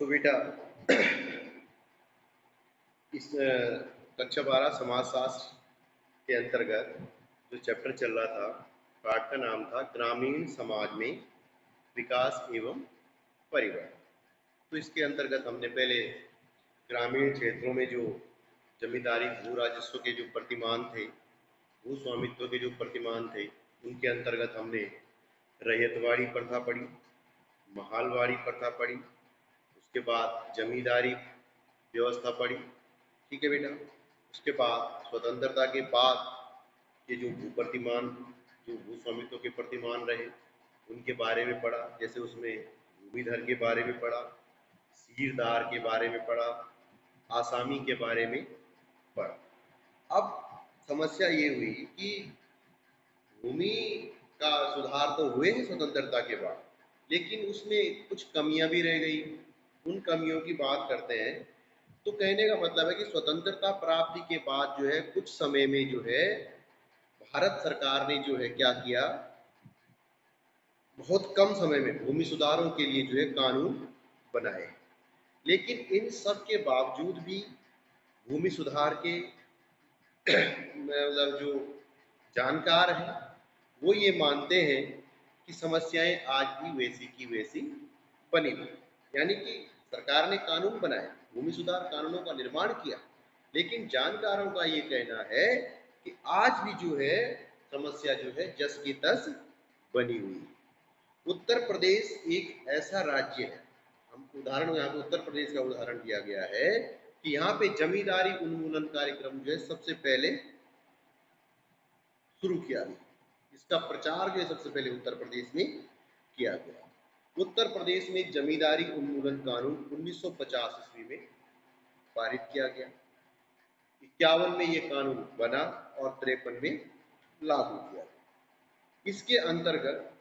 तो बेटा इस कक्षा 12 समाजशास्त्र के अंतर्गत जो चैप्टर चल रहा था, पाठ का नाम था ग्रामीण समाज में विकास एवं परिवर्तन। तो इसके अंतर्गत हमने पहले ग्रामीण क्षेत्रों में जो जमींदारी भू राजस्व के जो प्रतिमान थे, भू स्वामित्व के जो प्रतिमान थे, उनके अंतर्गत हमने रैयतवाड़ी प्रथा पढ़ी, महालवाड़ी प्रथा पढ़ी, उसके बाद जमींदारी व्यवस्था पढ़ी। ठीक है बेटा। उसके बाद स्वतंत्रता के बाद ये जो भू प्रतिमान, जो भू स्वामित्व के प्रतिमान रहे, उनके बारे में पढ़ा। जैसे उसमें भूमिधर के बारे में पढ़ा, सीरदार के बारे में पढ़ा, आसामी के बारे में पढ़ा। अब समस्या ये हुई कि भूमि का सुधार तो हुए हैं स्वतंत्रता के बाद, लेकिन उसमें कुछ कमियां भी रह गई। उन कमियों की बात करते हैं। तो कहने का मतलब है कि स्वतंत्रता प्राप्ति के बाद जो है कुछ समय में जो है भारत सरकार ने जो है क्या किया, बहुत कम समय में भूमि सुधारों के लिए जो है कानून बनाए। लेकिन इन सब के बावजूद भी भूमि सुधार के मतलब जो जानकार हैं वो ये मानते हैं कि समस्याएं आज भी वैसी की वैसी बनी हुई। यानी कि सरकार ने कानून बनाए, भूमि सुधार कानूनों का निर्माण किया, लेकिन जानकारों का ये कहना है कि आज भी जो है समस्या जो है जस की तस बनी हुई है। उत्तर प्रदेश एक ऐसा राज्य है, हम उदाहरण यहाँ पे उत्तर प्रदेश का उदाहरण दिया गया है कि यहाँ पे जमींदारी उन्मूलन कार्यक्रम जो है सबसे पहले शुरू किया गया। इसका प्रचार जो है सबसे पहले उत्तर प्रदेश में किया गया। उत्तर प्रदेश में जमींदारी उन्मूलन कानून 1950 ईस्वी में पारित किया गया। 51 में ये कानून बना और 53 में लागू किया। इसके अंतर्गत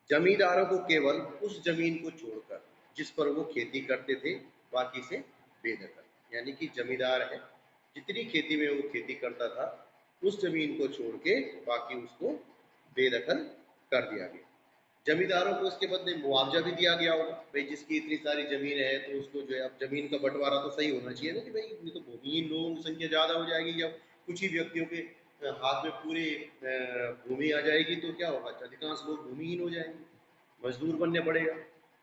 जमींदारों को केवल उस जमीन को छोड़कर जिस पर वो खेती करते थे, बाकी से बेदखल। यानी कि जमींदार है, जितनी खेती में वो खेती करता था, उस जमीन को छोड़ के बाकी उसको बेदखल कर दिया गया। जमींदारों को इसके बदले मुआवजा भी दिया गया होगा। भाई जिसकी इतनी सारी जमीन है तो उसको जो है, अब जमीन का बंटवारा तो सही होना चाहिए ना, कि भाई ये तो भूमिहीन लोगों की संख्या ज़्यादा हो जाएगी, या कुछ ही व्यक्तियों के हाथ में पूरी भूमि आ जाएगी तो क्या होगा, अधिकांश लोग भूमिहीन हो जाएंगे, मजदूर बनने पड़ेगा।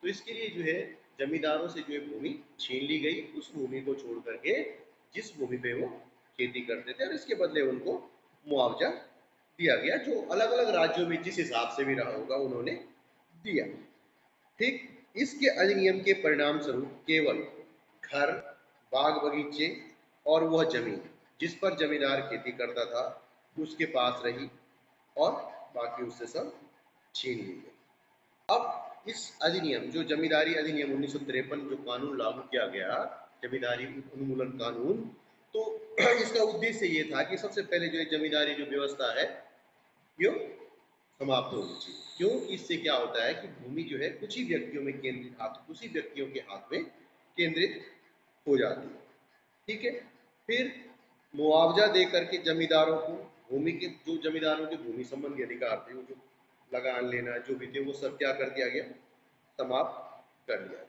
तो इसके लिए जो है जमींदारों से जो है भूमि छीन ली गई, उस भूमि को छोड़ करके जिस भूमि पे वो खेती करते थे, और इसके बदले उनको मुआवजा दिया गया, जो अलग अलग राज्यों में जिस हिसाब से भी रहा होगा उन्होंने दिया। ठीक। इसके अधिनियम के परिणाम स्वरूप केवल घर, बाग बगीचे और वह जमीन जिस पर जमींदार खेती करता था उसके पास रही, और बाकी उससे सब छीन ली गई। अब इस अधिनियम, जो जमींदारी अधिनियम 1953 जो कानून लागू किया गया, जमींदारी उन्मूलन कानून, तो इसका उद्देश्य ये था कि सबसे पहले जो जमींदारी जो व्यवस्था है ये समाप्त होनी चाहिए। क्यों? इससे क्या होता है कि भूमि जो है कुछ ही व्यक्तियों में केंद्रित, कुछ ही व्यक्तियों के हाथ में केंद्रित हो जाती है। ठीक है। फिर मुआवजा दे करके जमींदारों को भूमि के, जो जमींदारों के भूमि संबंधी अधिकार थे, वो जो लगान लेना जो भी थे, वो सब क्या कर दिया गया, समाप्त कर दिया।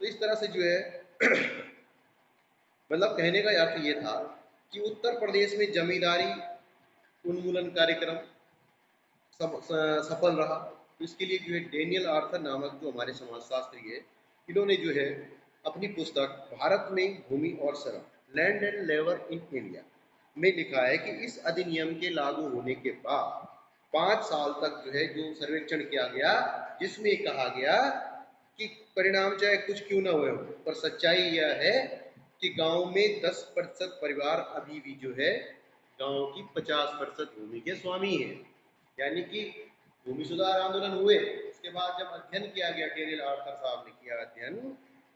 तो इस तरह से जो है मतलब कहने का अर्थ ये था कि उत्तर प्रदेश में जमींदारी उन्मूलन कार्यक्रम सफल रहा। तो इसके लिए जो है डेनियल आर्थर नामक जो हमारे समाजशास्त्री है, इन्होंने जो है अपनी पुस्तक भारत में भूमि और श्रम, land and labour in India में लिखा है कि इस अधिनियम के लागू होने के बाद 5 साल तक जो है जो सर्वेक्षण किया गया, जिसमें कहा गया कि परिणाम चाहे कुछ क्यों ना हुए हो, पर सच्चाई यह है कि गांव में 10% परिवार अभी भी जो है गांव की 50% भूमि के स्वामी हैं। यानी कि भूमि सुधार आंदोलन हुए, उसके बाद जब अध्ययन किया गया, डेनियल आर्थर साहब ने किया अध्ययन,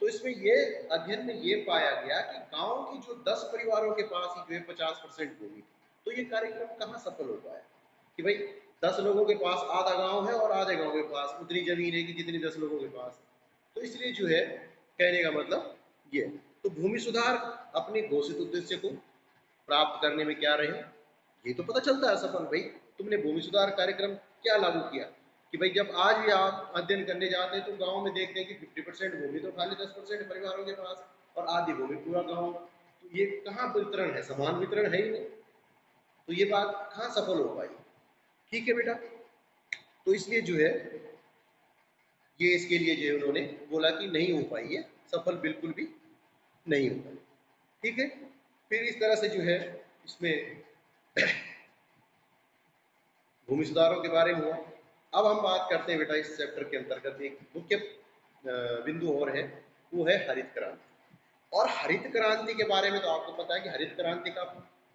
तो इसमें ये अध्ययन में ये पाया गया कि गांव की जो 10 परिवारों के पास ही जो है 50% भूमि। तो ये कार्यक्रम कहाँ सफल हो पाया कि भाई 10 लोगों के पास आधा गांव है और आधे गांव के पास उतनी जमीन है कि जितनी 10 लोगों के पास। तो इसलिए जो है कहने का मतलब ये, तो भूमि सुधार अपने घोषित उद्देश्य को प्राप्त करने में क्या रहे, ये तो पता चलता है सफल। भाई तुमने भूमि सुधार कार्यक्रम क्या लागू किया, कि भाई जब आज भी आप अध्ययन करने जाते हैं तो गांव में देखते हैं कि 50% भूमि तो खाली 10% परिवारों के पास और आधी भूमि पूरा गांव। तो ये कहाँ वितरण है, समान वितरण है ही नहीं, तो ये बात कहाँ सफल हो पाई। ठीक है बेटा, तो इसलिए जो है ये इसके लिए जो है उन्होंने बोला कि नहीं हो पाई है, सफल बिल्कुल भी नहीं हो पाई। ठीक है, फिर इस तरह से जो है इसमें भूमि सुधारों के बारे में हुआ। अब हम बात करते हैं बेटा इस चैप्टर के अंतर्गत एक मुख्य बिंदु और है, वो है हरित क्रांति। और हरित क्रांति के बारे में तो आपको पता है कि हरित क्रांति का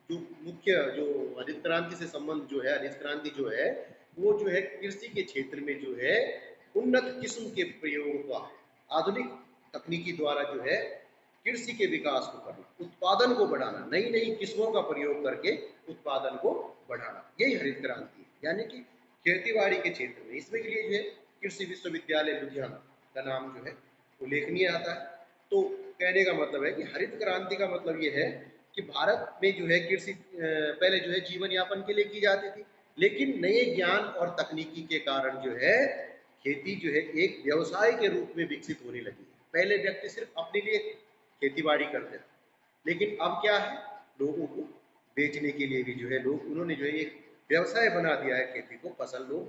जो मुख्य जो हरित क्रांति से संबंध जो है, हरित क्रांति जो है वो जो है कृषि के क्षेत्र में जो है उन्नत किस्म के प्रयोग का, आधुनिक तकनीकी द्वारा जो है कृषि के विकास को करना, उत्पादन को बढ़ाना, नई नई किस्मों का प्रयोग करके उत्पादन को बढ़ाना, यही हरित क्रांति है। यानी कि खेतीबाड़ी के क्षेत्र में इसमें के लिए जो है कृषि विश्वविद्यालय लुधियाना का नाम जो है उल्लेखनीय आता है। तो कहने का मतलब है कि हरित क्रांति का मतलब ये है कि भारत में जो है कृषि पहले जो है जीवन यापन के लिए की जाती थी, लेकिन नए ज्ञान और तकनीकी के कारण जो है खेती जो है एक व्यवसाय के रूप में विकसित होने लगी है। पहले व्यक्ति सिर्फ अपने लिए खेती-बाड़ी करते थे, लेकिन अब क्या है, लोगों को बेचने के लिए भी जो है लोग उन्होंने जो है एक व्यवसाय बना दिया है, खेती को फसल लोग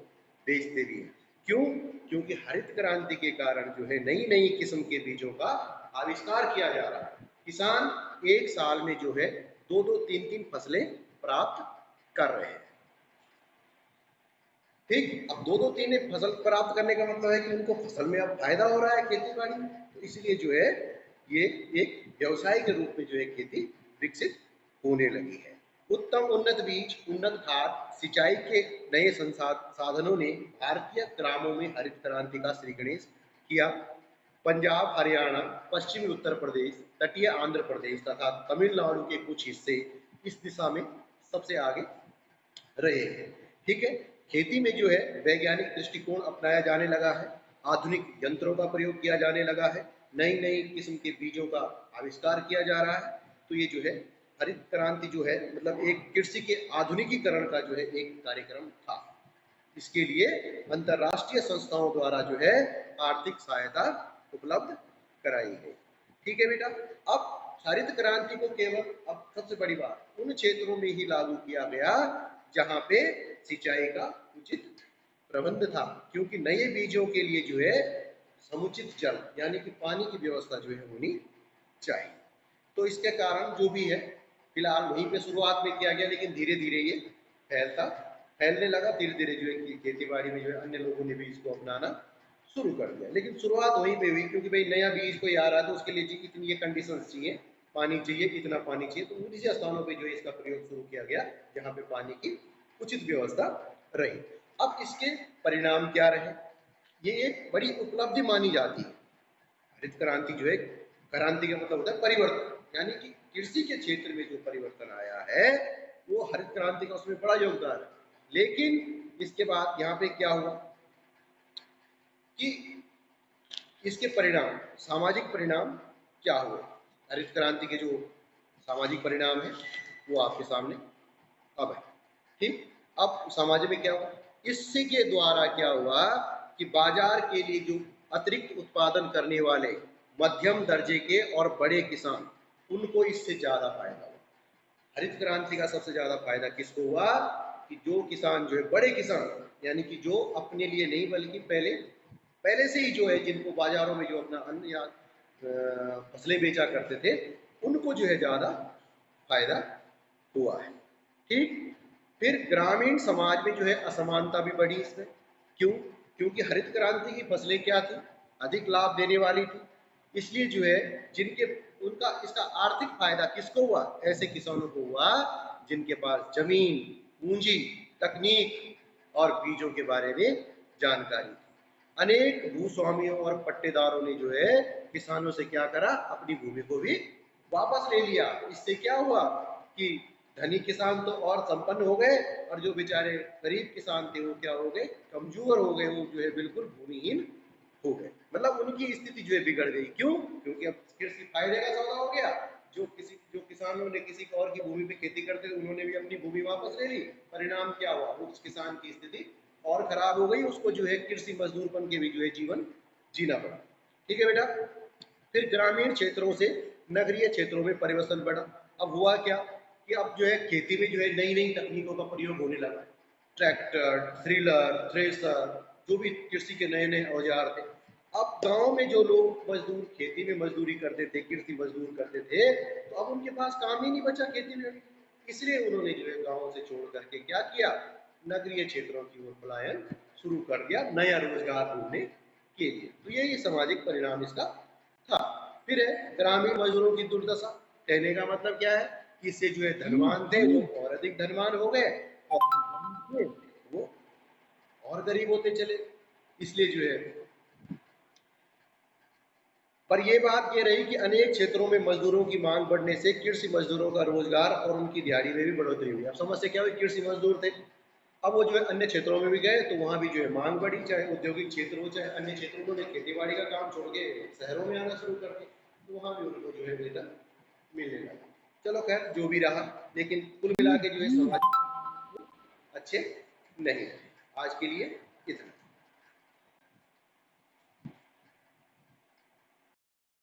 बेचते भी हैं। क्यों? क्योंकि हरित क्रांति के कारण जो है नई नई किस्म के बीजों का आविष्कार किया जा रहा है। किसान एक साल में जो है दो दो तीन तीन फसलें प्राप्त कर रहे हैं। ठीक, अब दो दो तीन फसल प्राप्त करने का मतलब है कि उनको फसल में अब फायदा हो रहा है खेती बाड़ी में, तो इसलिए जो है ये एक व्यवसाय के रूप में जो है खेती विकसित होने लगी है। उत्तम उन्नत बीज, उन्नत खाद, सिंचाई के नए साधनों ने भारतीय ग्रामों में हरित क्रांति का श्री गणेश किया। पंजाब, हरियाणा, पश्चिमी उत्तर प्रदेश, तटीय आंध्र प्रदेश तथा तमिलनाडु के कुछ हिस्से इस दिशा में सबसे आगे रहे हैं। ठीक है, खेती में जो है वैज्ञानिक दृष्टिकोण अपनाया जाने लगा है, आधुनिक यंत्रों का प्रयोग किया जाने लगा है, नई नई किस्म के बीजों का आविष्कार किया जा रहा है। तो ये जो है हरित क्रांति जो है मतलब एक कृषि के आधुनिकीकरण का जो है एक कार्यक्रम था। इसके लिए अंतर्राष्ट्रीय संस्थाओं द्वारा जो है आर्थिक सहायता उपलब्ध कराई गई। ठीक है बेटा, अब हरित क्रांति को केवल अब सबसे बड़ी बात उन क्षेत्रों में ही लागू किया गया जहां पे सिंचाई का उचित प्रबंध था, क्योंकि नए बीजों के लिए जो है समुचित जल यानी कि पानी की व्यवस्था जो है होनी चाहिए। तो इसके कारण जो भी है फिलहाल वहीं पे शुरुआत में किया गया, लेकिन धीरे धीरे ये फैलने लगा, धीरे धीरे जो है खेती बाड़ी में जो है अन्य लोगों ने भी इसको अपनाना शुरू कर दिया। लेकिन शुरुआत वहीं पे हुई, क्योंकि भाई नया बीज कोई आ रहा है तो उसके लिए इतनी ये कंडीशंस चाहिए, पानी चाहिए, इतना पानी चाहिए, तो उन्हीं स्थानों पे जो है इसका प्रयोग शुरू किया गया जहाँ पे पानी की उचित व्यवस्था रही। अब इसके परिणाम क्या रहे, ये एक बड़ी उपलब्धि मानी जाती है। हरित क्रांति जो है, क्रांति का मतलब होता है परिवर्तन, यानी कि कृषि के क्षेत्र में जो परिवर्तन आया है वो हरित क्रांति का उसमें बड़ा योगदान है। लेकिन इसके बाद यहाँ पे क्या हुआ कि इसके परिणाम, सामाजिक परिणाम क्या हुए, हरित क्रांति के जो सामाजिक परिणाम है वो आपके सामने अब है। ठीक, अब समाज में क्या हुआ, इससे के द्वारा क्या हुआ कि बाजार के लिए जो अतिरिक्त उत्पादन करने वाले मध्यम दर्जे के और बड़े किसान, उनको इससे ज्यादा फायदा हुआ। हरित क्रांति का सबसे ज्यादा फायदा किसको हुआ कि जो किसान जो है बड़े किसान, यानी कि जो अपने लिए नहीं बल्कि पहले पहले से ही जो है जिनको बाजारों में जो अपना अन्न या फसलें बेचा करते थे, उनको जो है ज्यादा फायदा हुआ है। ठीक, फिर ग्रामीण समाज में जो है असमानता भी बढ़ी इसमें। क्यों? क्योंकि हरित क्रांति की फसलें क्या थी, अधिक लाभ देने वाली थी, इसलिए जो है जिनके उनका इसका आर्थिक फायदा किसको हुआ, ऐसे किसानों को हुआ जिनके पास जमीन, पूंजी, तकनीक और बीजों के बारे में जानकारी थी। अनेक भूस्वामियों और पट्टेदारों ने जो है किसानों से क्या करा, अपनी भूमि को भी वापस ले लिया। इससे क्या हुआ कि धनी किसान तो और संपन्न हो गए, और जो बेचारे गरीब किसान थे वो क्या हो गए, कमजोर हो गए, वो जो है बिल्कुल भूमिहीन हो गए। मतलब उनकी स्थिति जो है बिगड़ गई। क्यों? क्योंकि अब कृषि फायदे का सौदा हो गया। जो किसानों ने किसी और की भूमि पे खेती करते थे उन्होंने भी अपनी भूमि वापस ले ली, परिणाम क्या हुआ, उस किसान की स्थिति और खराब हो गई, उसको जो है कृषि मजदूरपन के भी जो है जीवन जीना पड़ा। ठीक है बेटा। फिर ग्रामीण क्षेत्रों से नगरीय क्षेत्रों में परिवर्तन बढ़ा। अब हुआ क्या कि अब जो है खेती में जो है नई नई तकनीकों का प्रयोग होने लगा। ट्रैक्टर, थ्रिलर, थ्रेसर, जो भी कृषि के नए नए औजार थे। अब गांव में जो लोग मजदूर खेती में मजदूरी करते थे, कृषि मजदूर करते थे, तो अब उनके पास काम ही नहीं बचा खेती में। इसलिए उन्होंने जो है गाँव से छोड़ करके क्या किया, नगरीय क्षेत्रों की ओर पलायन शुरू कर दिया, नया रोजगार ढूंढने के लिए। तो यही सामाजिक परिणाम इसका था। फिर है ग्रामीण मजदूरों की दुर्दशा। कहने का मतलब क्या है कि इससे जो है धनवान थे वो और अधिक धनवान हो गए, और वो और गरीब होते चले। इसलिए जो है, पर यह बात ये रही कि अनेक क्षेत्रों में मजदूरों की मांग बढ़ने से कृषि मजदूरों का रोजगार और उनकी दिहाड़ी में भी बढ़ोतरी हुई। अब समस्या क्या हुई, कृषि मजदूर थे, अब वो जो है अन्य क्षेत्रों में भी गए तो वहां भी जो है मांग बढ़ी, चाहे औद्योगिक क्षेत्र हो चाहे अन्य क्षेत्रों में, खेती बाड़ी का काम छोड़ के शहरों में आना शुरू कर दिया, तो वहां भी उनको जो है वेतन मिलने लगा। चलो खैर जो भी रहा, लेकिन कुल मिला के जो है समाज अच्छे नहीं रहे। आज के लिए इतना।